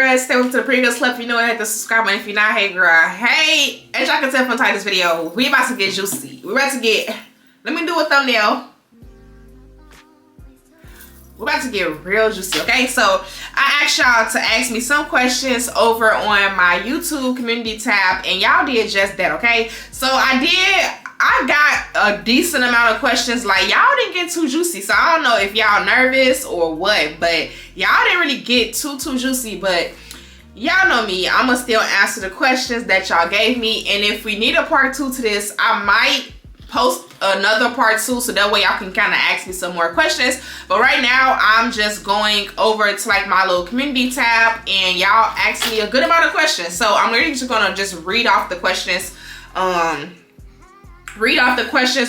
girl, stay with the pretty girl slip. You know I hit the subscribe button if you're not. Hey girl, hey, as y'all can tell from the title of this video, we about to get juicy. We're about to get, let me do a thumbnail. We're about to get real juicy, okay? So I asked y'all to ask me some questions over on my YouTube community tab, and y'all did just that, okay? So I got a decent amount of questions. Like, y'all didn't get too juicy, so I don't know if y'all nervous or what, but y'all didn't really get too juicy. But y'all know me, I'ma still answer the questions that y'all gave me, and if we need a part 2 to this, I might post another part 2 so that way y'all can kind of ask me some more questions. But right now I'm just going over to like my little community tab, and y'all asked me a good amount of questions, so I'm literally just gonna just read off the questions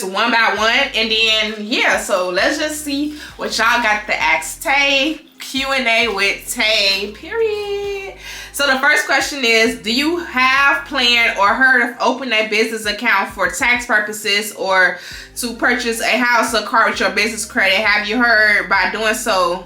one by one, and then yeah, so let's just see what y'all got to ask Tay. Q&A with Tay, period. So the first question is, do you have planned or heard of opening a business account for tax purposes or to purchase a house or car with your business credit? Have you heard by doing so,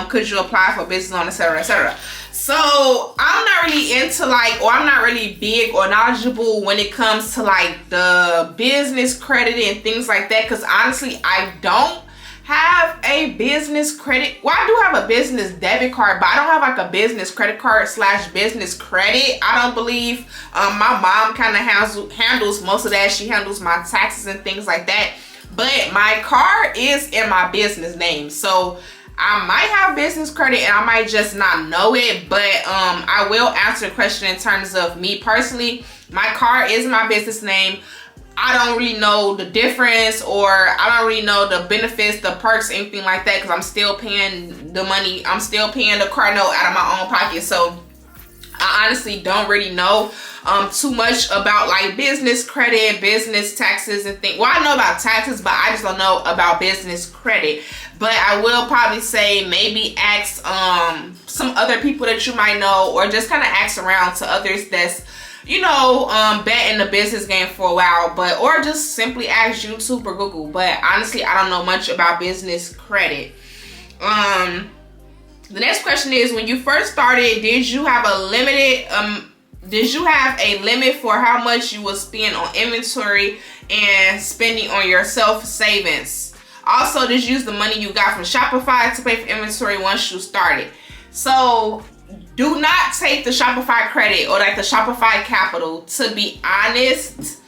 could you apply for business loan, etc., etc.? So I'm not really into like, or I'm not really big or knowledgeable when it comes to like the business credit and things like that, because honestly I don't have a business credit. Well, I do have a business debit card, but I don't have like a business credit card / business credit. I don't believe. My mom kind of handles most of that. She handles my taxes and things like that, but my card is in my business name, so I might have business credit and I might just not know it. But I will answer the question in terms of me personally. My card is my business name. I don't really know the difference, or I don't really know the benefits, the perks, anything like that, because I'm still paying the money. I'm still paying the car note out of my own pocket. So I honestly don't really know too much about like business credit, business taxes and things. Well, I know about taxes, but I just don't know about business credit. But I will probably say maybe ask some other people that you might know, or just kind of ask around to others that's, you know, been in the business game for a while, but or just simply ask YouTube or Google. But honestly, I don't know much about business credit. The next question is, when you first started, did you have a limit for how much you would spend on inventory and spending on your self savings? Also, did you use the money you got from Shopify to pay for inventory once you started? So do not take the Shopify credit or like the Shopify capital. To be honest,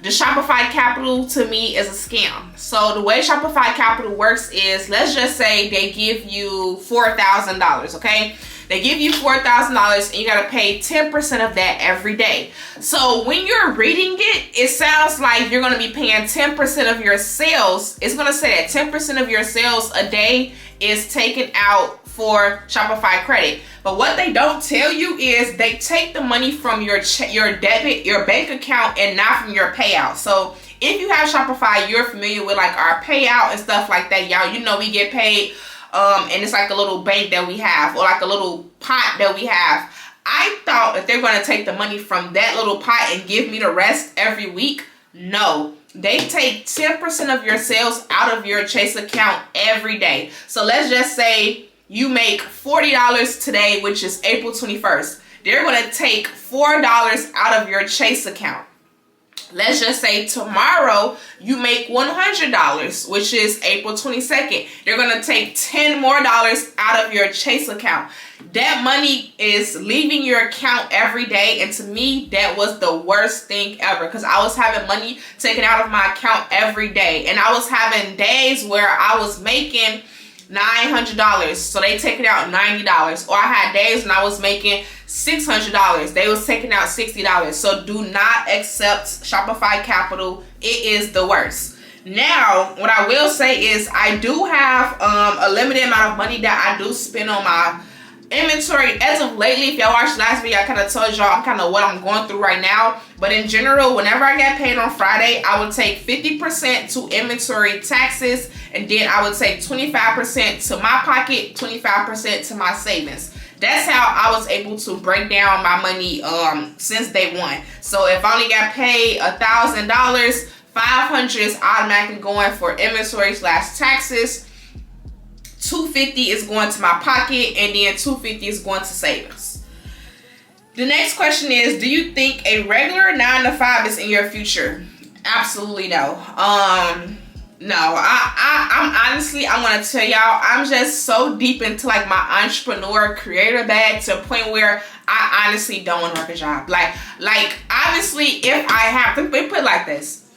the Shopify capital to me is a scam. So the way Shopify capital works is, let's just say they give you $4,000, okay? They give you $4,000 and you gotta pay 10% of that every day. So when you're reading it, it sounds like you're gonna be paying 10% of your sales. It's gonna say that 10% of your sales a day is taken out for Shopify credit. But what they don't tell you is they take the money from your debit, your bank account, and not from your payout. So if you have Shopify, you're familiar with like our payout and stuff like that, y'all. You know we get paid, and it's like a little bank that we have, or like a little pot that we have. I thought that they're going to take the money from that little pot and give me the rest every week. No. They take 10% of your sales out of your Chase account every day. So let's just say you make $40 today, which is April 21st. They're going to take $4 out of your Chase account. Let's just say tomorrow you make $100, which is April 22nd. They're going to take $10 more out of your Chase account. That money is leaving your account every day, and to me that was the worst thing ever, because I was having money taken out of my account every day, and I was having days where I was making $900, so they taking out $90. Or I had days when I was making $600, they was taking out $60. So do not accept Shopify capital. It is the worst. Now, what I will say is I do have a limited amount of money that I do spend on my inventory as of lately. If y'all watched last video, I kind of told y'all kind of what I'm going through right now. But in general, whenever I get paid on Friday, I would take 50% to inventory taxes, and then I would take 25% to my pocket, 25% to my savings. That's how I was able to break down my money since day one. So if I only got paid $1,000, $500 is automatically going for inventory / taxes. $250 is going to my pocket, and then $250 is going to savings. The next question is, do you think a regular 9 to 5 is in your future? Absolutely no. No, I'm honestly, I'm gonna tell y'all, I'm just so deep into like my entrepreneur creator bag to a point where I honestly don't want to work a job. Like obviously, if I have to, put it like this,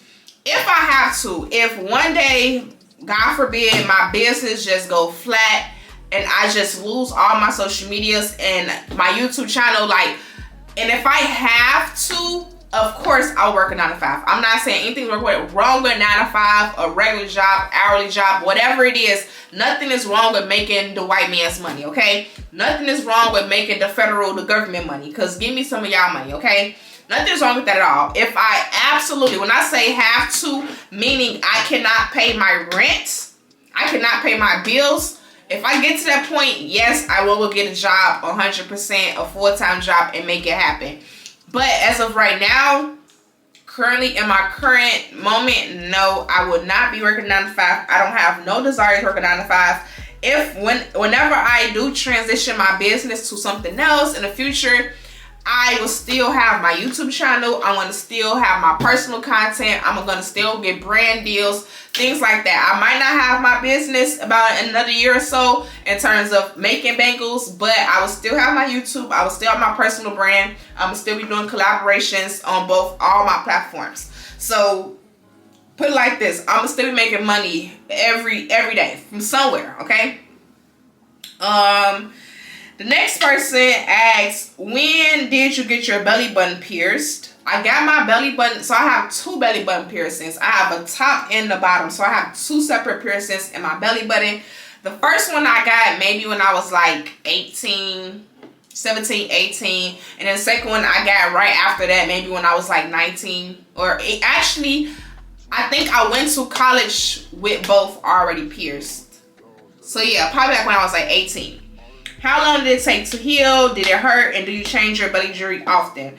if I have to, if one day, God forbid, my business just go flat and I just lose all my social medias and my YouTube channel, like, and if I have to, of course, I'll work a 9 to 5. I'm not saying anything wrong with 9 to 5, a regular job, hourly job, whatever it is. Nothing is wrong with making the white man's money, okay? Nothing is wrong with making the government money, because give me some of y'all money, okay? Nothing's wrong with that at all. If I absolutely, when I say have to, meaning I cannot pay my rent, I cannot pay my bills. If I get to that point, yes, I will get a job, 100%, a full-time job, and make it happen. But as of right now, currently in my current moment, no, I would not be working 9 to 5. I don't have no desire to work a 9 to 5. Whenever I do transition my business to something else in the future, I will still have my YouTube channel. I'm going to still have my personal content. I'm going to still get brand deals, things like that. I might not have my business about another year or so in terms of making bangles, but I will still have my YouTube. I will still have my personal brand. I'm going to still be doing collaborations on all my platforms. So put it like this, I'm going to still be making money every day from somewhere, okay? The next person asks, when did you get your belly button pierced? I got my belly button, so I have 2 belly button piercings. I have a top and the bottom, so I have 2 separate piercings in my belly button. The first one I got maybe when I was like 17, 18, and then the second one I got right after that, maybe when I was like 19, actually, I think I went to college with both already pierced. So yeah, probably like when I was like 18. How long did it take to heal? Did it hurt? And do you change your belly jewelry often?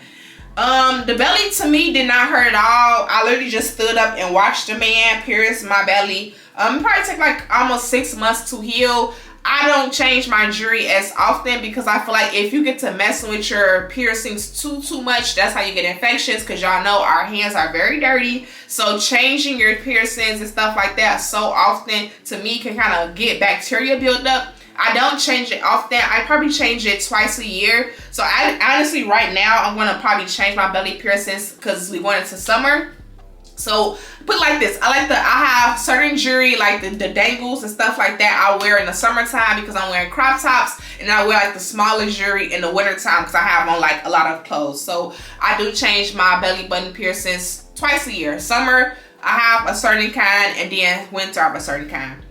The belly to me did not hurt at all. I literally just stood up and watched the man pierce my belly. It probably took like almost 6 months to heal. I don't change my jewelry as often because I feel like if you get to messing with your piercings too much, that's how you get infections, because y'all know our hands are very dirty. So changing your piercings and stuff like that so often to me can kind of get bacteria built up. I don't change it often. I probably change it twice a year. So I honestly right now I'm going to probably change my belly piercings because we going into summer. So put it like this, I have certain jewelry like the dangles and stuff like that I wear in the summertime because I'm wearing crop tops, and I wear like the smaller jewelry in the wintertime because I have on like a lot of clothes. So I do change my belly button piercings twice a year. Summer I have a certain kind, and then winter I have a certain kind.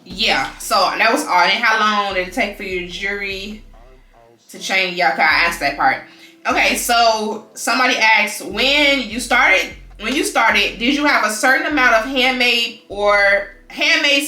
Yeah, so that was all. And how long did it take for your jewelry to change? Yeah, okay, I asked that part. Okay, so somebody asked, when you started, did you have a certain amount of handmade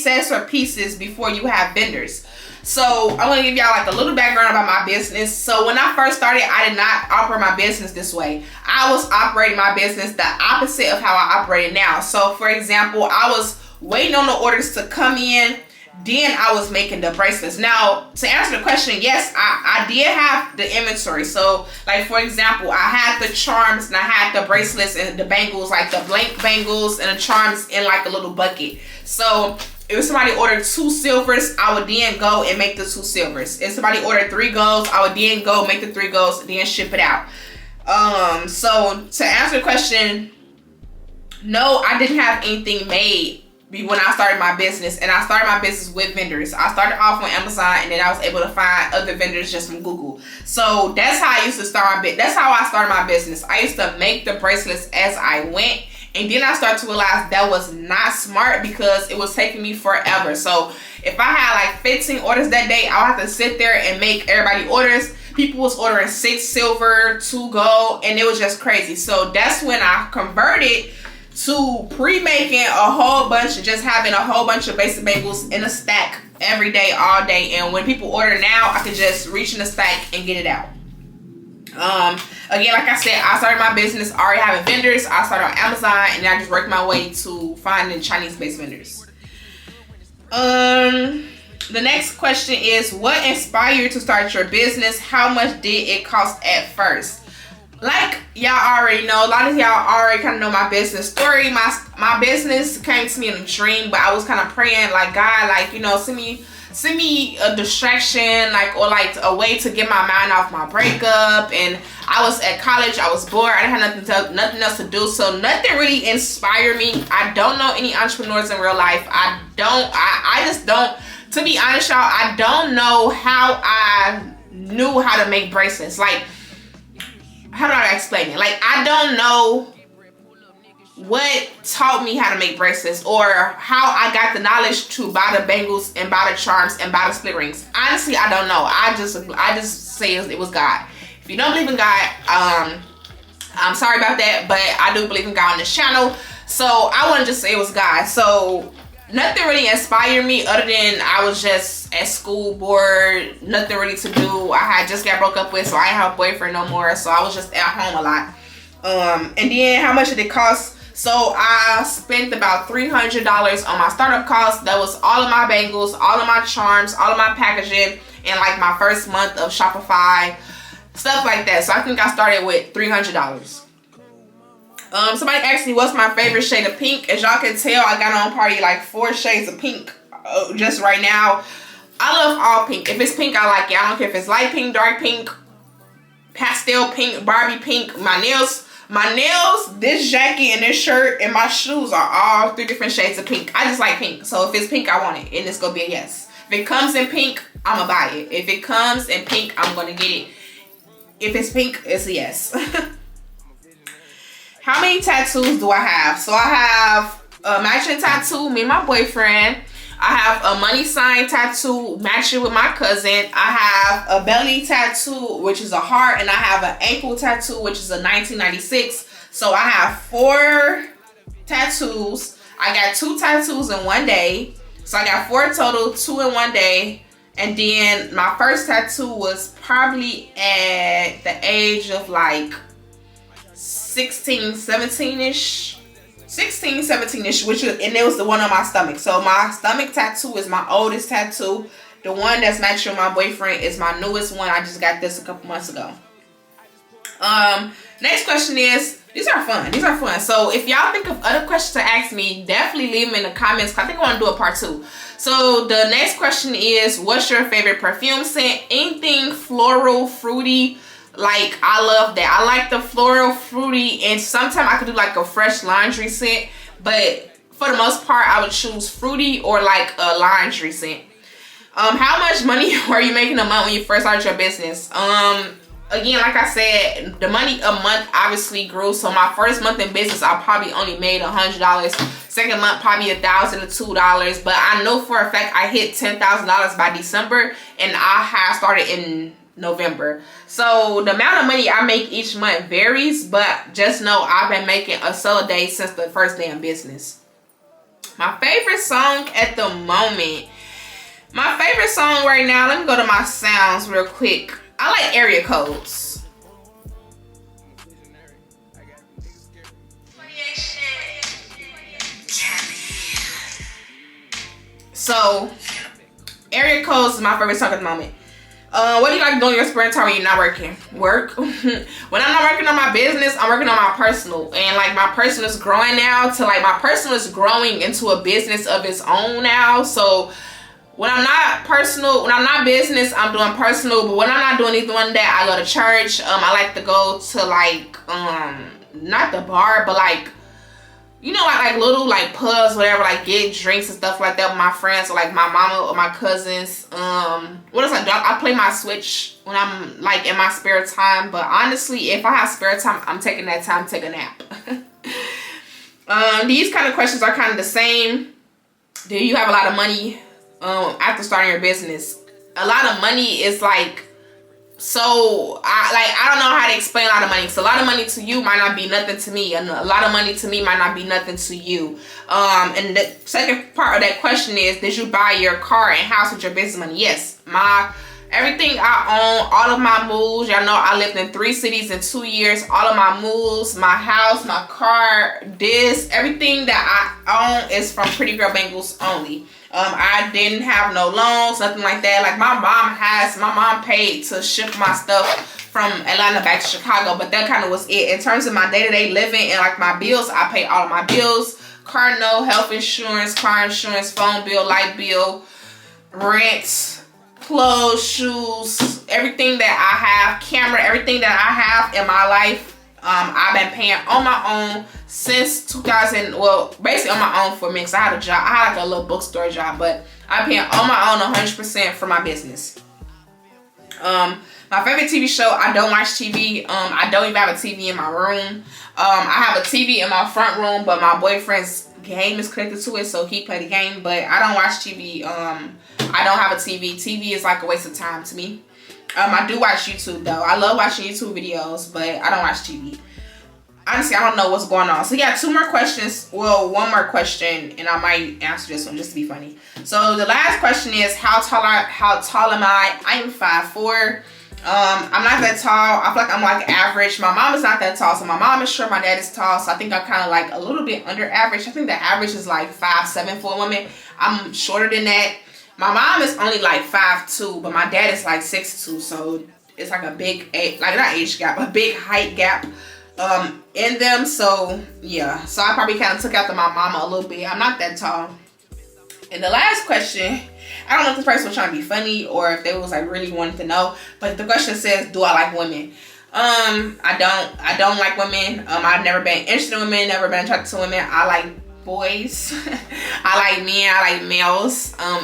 sets or pieces before you have vendors? So I want to give y'all like a little background about my business. So when I first started, I did not operate my business this way. I was operating my business the opposite of how I operate it now. So for example, I was waiting on the orders to come in. Then I was making the bracelets. Now, to answer the question, yes, I did have the inventory. So, like, for example, I had the charms and I had the bracelets and the bangles, like the blank bangles and the charms in like a little bucket. So, if somebody ordered 2 silvers, I would then go and make the 2 silvers. If somebody ordered 3 golds, I would then go make the 3 golds and then ship it out. So, to answer the question, no, I didn't have anything made when I started my business, and I started my business with vendors. I started off on Amazon, and then I was able to find other vendors just from Google. So that's how I used to start that's how I started my business. I used to make the bracelets as I went, and then I started to realize that was not smart because it was taking me forever. So if I had like 15 orders that day, I would have to sit there and make everybody orders. People was ordering 6 silver, 2 gold, and it was just crazy. So that's when I converted to pre-making a whole bunch, just having a whole bunch of basic bangles in a stack every day, all day. And when people order now, I can just reach in the stack and get it out. Again, like I said, I started my business already having vendors. I started on Amazon, and I just worked my way to finding Chinese-based vendors. The next question is, what inspired you to start your business? How much did it cost at first? Like y'all already know, a lot of y'all already kind of know my business story. My business came to me in a dream, but I was kind of praying, like, God, like, you know, send me a distraction, like, or like a way to get my mind off my breakup. And I was at college, I was bored, I didn't have nothing else to do, so nothing really inspired me. I don't know any entrepreneurs in real life. I just don't, to be honest, y'all, I don't know how I knew how to make bracelets. Like, how do I explain it? Like, I don't know what taught me how to make bracelets, or how I got the knowledge to buy the bangles and buy the charms and buy the split rings. Honestly, I don't know. I just say it was God. If you don't believe in God, I'm sorry about that, but I do believe in God on this channel. So I want to just say it was God. So nothing really inspired me other than I was just at school bored, nothing really to do. I had just got broke up with, so I didn't have a boyfriend no more, so I was just at home a lot. And then how much did it cost? So I spent about $300 on my startup costs. That was all of my bangles, all of my charms, all of my packaging, and like my first month of Shopify, stuff like that. So I think I started with $300. Somebody asked me what's my favorite shade of pink. As y'all can tell, I got on probably like 4 shades of pink just right now. I love all pink. If it's pink, I like it. I don't care if it's light pink, dark pink, pastel pink, Barbie pink. My nails, this jacket and this shirt and my shoes are all 3 different shades of pink. I just like pink. So if it's pink, I want it, and it's gonna be a yes. If it comes in pink, I'm gonna buy it. If it comes in pink, I'm gonna get it. If it's pink, it's a yes. How many tattoos do I have? So I have a matching tattoo, me and my boyfriend. I have a money sign tattoo matching with my cousin. I have a belly tattoo, which is a heart, and I have an ankle tattoo, which is a 1996. So I have 4 tattoos. I got 2 tattoos in one day. So I got 4 total, 2 in one day. And then my first tattoo was probably at the age of like 16, 17-ish. 16, 17-ish, and it was the one on my stomach. So my stomach tattoo is my oldest tattoo. The one that's matching my boyfriend is my newest one. I just got this a couple months ago. Next question is, these are fun. So if y'all think of other questions to ask me, definitely leave them in the comments, because I think I want to do a part 2. So the next question is, what's your favorite perfume scent? Anything floral, fruity. Like, I love that. I like the floral, fruity, and sometimes I could do like a fresh laundry scent. But for the most part, I would choose fruity or like a laundry scent. How much money were you making a month when you first started your business? Again, like I said, the money a month obviously grew. So my first month in business, I probably only made $100. Second month, probably $1,000 to $2. But I know for a fact I hit $10,000 by December, and I have started in November. So the amount of money I make each month varies, but just know I've been making a solid day since the first day in business. My favorite song at the moment. My favorite song right now, let me go to my sounds real quick. I like Area Codes. So Area Codes is my favorite song at the moment. What do you like doing in your spare time when you're not working? Work. When I'm not working on my business, I'm working on my personal. And like my personal is growing now to like my personal is growing into a business of its own now. So when I'm not business, I'm doing personal. But when I'm not doing either one of that, I go to church. I like to go to like, not the bar, but like, you know, like little like pubs, whatever, like get drinks and stuff like that with my friends, or like my mama or my cousins. What else I do? I play my Switch when I'm like in my spare time. But honestly, if I have spare time, I'm taking that time to take a nap. These kind of questions are kind of the same. Do you have a lot of money after starting your business? A lot of money is like, so I don't know how to explain a lot of money. So a lot of money to you might not be nothing to me, and a lot of money to me might not be nothing to you. And the second part of that question is, did you buy your car and house with your business money? Yes, my Everything I own, all of my moves. Y'all know I lived in 3 cities in 2 years. All of my moves, my house, my car, everything that I own is from Pretty Girl Bangles only. I didn't have no loans, nothing like that. Like my mom paid to ship my stuff from Atlanta back to Chicago, but that kind of was it. In terms of my day-to-day living and like my bills, I pay all of my bills. Car note, health insurance, car insurance, phone bill, light bill, rent, clothes, shoes, everything that I have, camera, everything that I have in my life, I've been paying on my own since 2000. Well, basically on my own for me, because I had a job. I had like a little bookstore job, but I'm paying on my own 100% for my business. My favorite TV show, I don't watch TV. I don't even have a TV in my room. I have a TV in my front room, but my boyfriend's game is connected to it, so he play the game. But I don't watch TV. I don't have a TV. TV is like a waste of time to me. I do watch YouTube though. I love watching YouTube videos, but I don't watch TV. Honestly, I don't know what's going on. So yeah, 2 more questions. Well, 1 more question, and I might answer this one just to be funny. So the last question is, how tall am I? I am 5'4". I'm not that tall. I feel like I'm like average. My mom is not that tall, so my mom is short, my dad is tall, so I think I'm kind of like a little bit under average. I think the average is like 5'7" for a woman. I'm shorter than that. My mom is only like 5'2", but my dad is like 6'2", so it's like a big, like not age gap, a big height gap in them. So yeah, so I probably kind of took after my mama a little bit. I'm not that tall. And the last question, I don't know if this person was trying to be funny or if they was like really wanting to know, but the question says, do I like women? I don't like women. I've never been interested in women, never been attracted to women. I like boys. I like men, I like males. I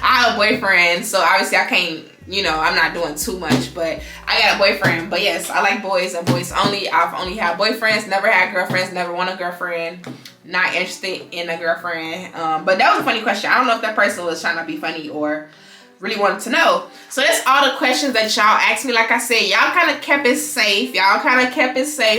have a boyfriend, so obviously I can't, I'm not doing too much, but I got a boyfriend. But yes, I like boys and boys only. I've only had boyfriends, never had girlfriends, never want a girlfriend, not interested in a girlfriend. But that was a funny question. I don't know if that person was trying to be funny or really wanted to know. So that's all the questions that y'all asked me. Like I said, y'all kind of kept it safe.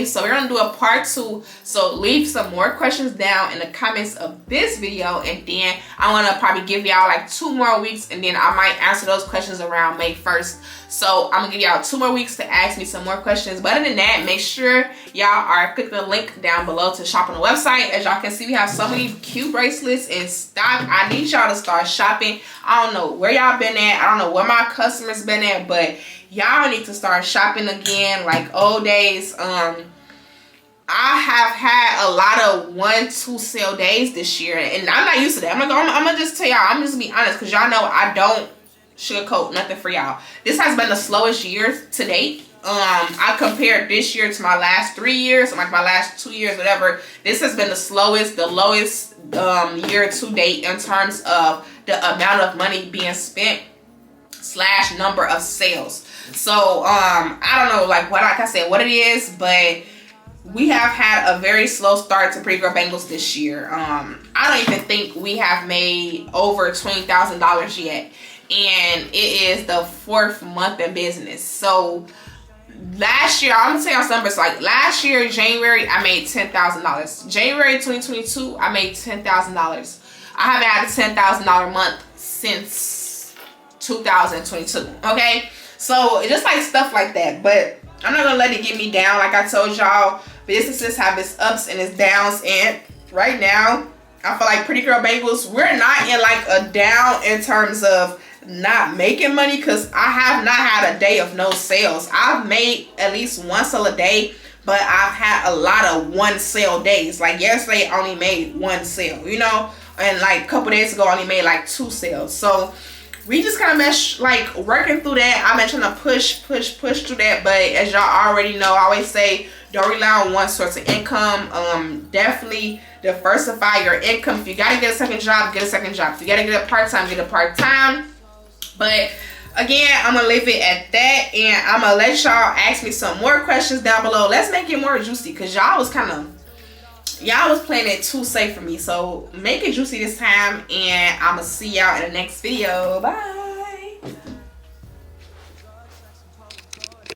So we're gonna do a part 2. So leave some more questions down in the comments of this video, and then I want to probably give y'all like 2 more weeks, and then I might answer those questions around May 1st. So I'm gonna give y'all 2 more weeks to ask me some more questions. But other than that, make sure y'all are clicking the link down below to shop on the website. As y'all can see, we have so many cute bracelets in stock. I need y'all to start shopping. I don't know where y'all been at. I don't know where my customers been at, but y'all need to start shopping again like old days. I have had a lot of 1-2 sale days this year, and I'm not used to that. I'm gonna just tell y'all, I'm just gonna be honest, because y'all know I don't sugarcoat nothing for y'all. This has been the slowest year to date. I compared this year to my last 3 years, like my last 2 years, whatever. This has been the lowest year to date in terms of the amount of money being spent / number of sales. So I don't know like I said what it is, but we have had a very slow start to Pretty Girl Bangles this year. I don't even think we have made over $20,000 yet, and it is the 4th month in business. So last year, I'm gonna tell y'all some numbers. Like last year, January, I made $10,000. January 2022, I made $10,000. I haven't had a $10,000 month since 2022. Okay, so just like stuff like that. But I'm not gonna let it get me down. Like I told y'all, businesses have its ups and its downs, and right now I feel like Pretty Girl Bangles, we're not in like a down in terms of not making money, because I have not had a day of no sales. I've made at least 1 sale a day, but I've had a lot of 1 sale days. Like yesterday I only made 1 sale, and like a couple days ago I only made like 2 sales. So we just kind of like working through that. I've been trying to push through that, but as y'all already know, I always say don't rely on one source of income. Definitely diversify your income. If you gotta get a second job, get a second job. If you gotta get a part-time, get a part-time. But again, I'm gonna leave it at that, and I'm gonna let y'all ask me some more questions down below. Let's make it more juicy, because y'all was playing it too safe for me. So make it juicy this time, and I'm gonna see y'all in the next video. Bye.